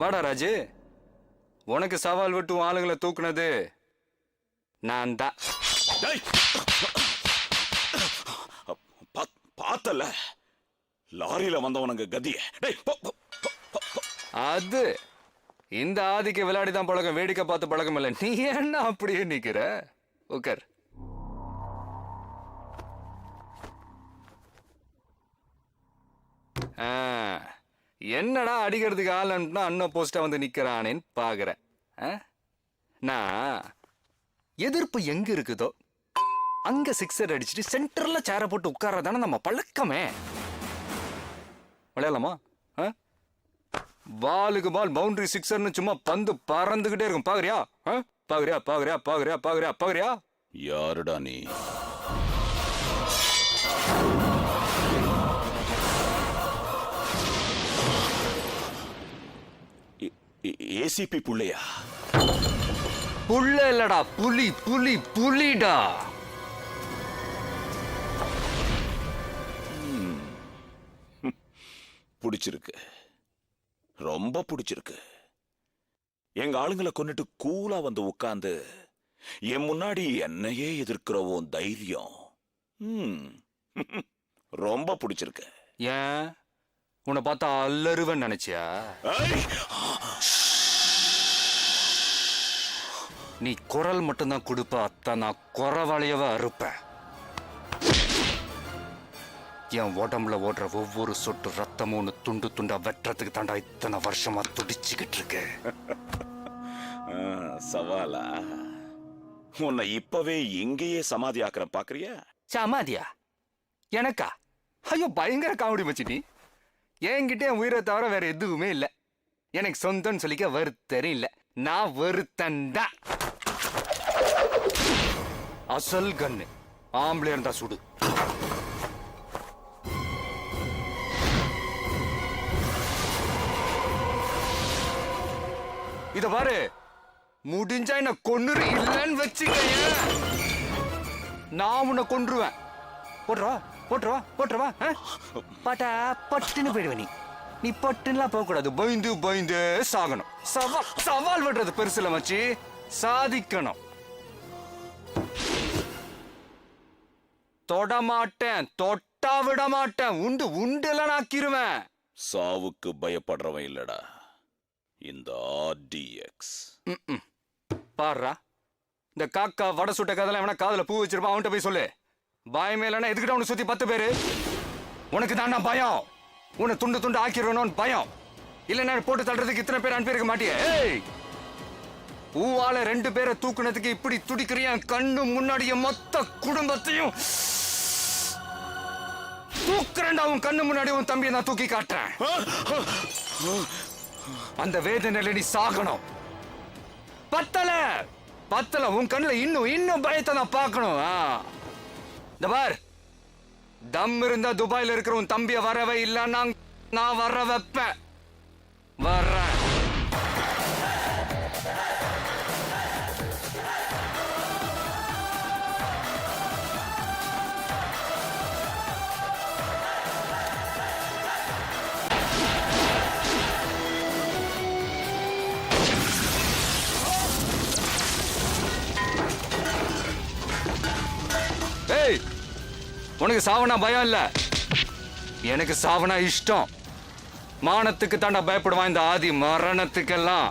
வாடா ராஜு, உனக்கு சவால் விட்டு ஆளுங்களை தூக்குனது நான் தான். பார்த்தல லாரியில வந்தவனுங்க கதிய. அது இந்த ஆதிக்கு விளையாடிதான் பழக்கம், வேடிக்கை பார்த்து பழக்கம் இல்லை. நீ என்ன அப்படியே நிக்கிற? உட்கார். என்னடா அடிக்கிறதுக்கு ஆள் அனுப்புனா அண்ணன் போஸ்டா வந்து நிக்கிறானேன்னு பாக்குறேன். நான் எதிர்ப்பு எங்க இருக்குதோ அங்க சிக்ஸர் அடிச்சுட்டு சென்டர்ல சேர போட்டு உட்கார்றதானே நம்ம பழக்கமே. விளையாடலாமா? பாலுக்கு பால் பவுண்டரி சிக்ஸர்னு சும்மா பந்து பறந்துகிட்டே இருக்கும். பாக்குறியா? பாக்குறியா பாக்குறியா பாக்குறியா பாக்குறியா பாக்குறியா? யாருடா நீ? ஏசிபி புள்ளையா? புள்ள இல்லடா, புலி புலி புலிடா. பிடிச்சிருக்கு, ரொம்ப பிடிச்சிருக்கு. எங்க ஆளுங்களை கொண்டுட்டு கூலா வந்து உட்கார்ந்து என் முன்னாடி என்னையே எதிர்க்கிறவோம் தைரியம் ரொம்ப பிடிச்சிருக்கு. ஏன் உன்னை பார்த்தா அல்லருவன் நினைச்சியா? நீ குரல் மட்டும்தான் கொடுப்ப, அத்த நான் குறவாளியவ அறுப்பேன். என் உடம்புல ஓடுற ஒவ்வொரு சொட்டு ரத்தமும் துண்டு துண்டா வெட்டுறதுக்கு தாண்டா இத்தனை வருஷமா துடிச்சுக்கிட்டு இருக்கு. சவாலா? உன்னை இப்பவே இங்கேயே சமாதி ஆக்குற பாக்குறியா? சமாதியா? எனக்கா? ஐயோ, பயங்கர காமெடி மச்சிட்டி. என்கிட்ட என் உயிரை தவிர வேற எதுவுமே இல்ல. எனக்கு சொந்தம்னு சொல்லிக்க வருத்தரும் இல்ல. நான் வருத்தண்டா. அசல் கண்ணு ஆம்பளை இருந்தா சுடு. இத பாரு, முடிஞ்சா என்ன கொன்னுரு, இல்லன்னு வச்சுக்க நான் உன்னை கொன்றுவேன். போட்டுருவா போட்டுருவா போட்டுருவா. பாட்டா பட்டுன்னு போயிடுவ. நீ பட்டுன்னுலாம் போக கூடாது. பயந்து பயந்து சாகணும். சவால் விடுறது பெருசுல மச்சி, சாதிக்கணும். தொட மாட்டேன், தொட்டா விட மாட்டேன். உண்டு உண்டுலாம் ஆக்கிருவேன். சாவுக்கு பயப்படுறவன் இல்லடா இந்த ஆர்டிஎக்ஸ். பாருடா, இந்த காக்கா வடை சுட்ட கதெல்லாம் எவனா காதுல பூ வச்சிருப்பான், அவன்கிட்ட போய் சொல்லு. பயமே இல்லைன்னா எதுக்கிட்ட உனக்கு சுத்தி 10 பேரு. உனக்கு தாண்டா பயம். உன்னை துண்டு துண்டு ஆக்கிடணும்னு பயம். இல்லைன்னா போட்டு தள்ளுறதுக்கு இத்தனை பேர் அனுப்பியிருக்க மாட்டியே. பூவால 2 பேரை தூக்குனதுக்கு இப்படி துடிக்கிறிய கண்ணு முன்னாடிய மொத்த குடும்பத்தையும் தூக்குறேன்டா. உன் கண்ணு முன்னாடி உன் தம்பியை நான் தூக்கி காட்டுறேன். அந்த வேதனையில நீ சாகணும். பத்தல பத்தல, உன் கண்ணுல இன்னும் இன்னும் பயத்தை நான் பார்க்கணும். இந்த பார், தம் இருந்தா துபாயில இருக்கிற உன் தம்பிய வரவே இல்லைன்னா நான் வர வைப்பேன். வர்றேன். உனக்கு சாவனா பயம் இல்ல, எனக்கு சாவனா இஷ்டம். மானத்துக்கு தாண்டா பயப்படுவான் இந்த ஆதி, மரணத்துக்கெல்லாம்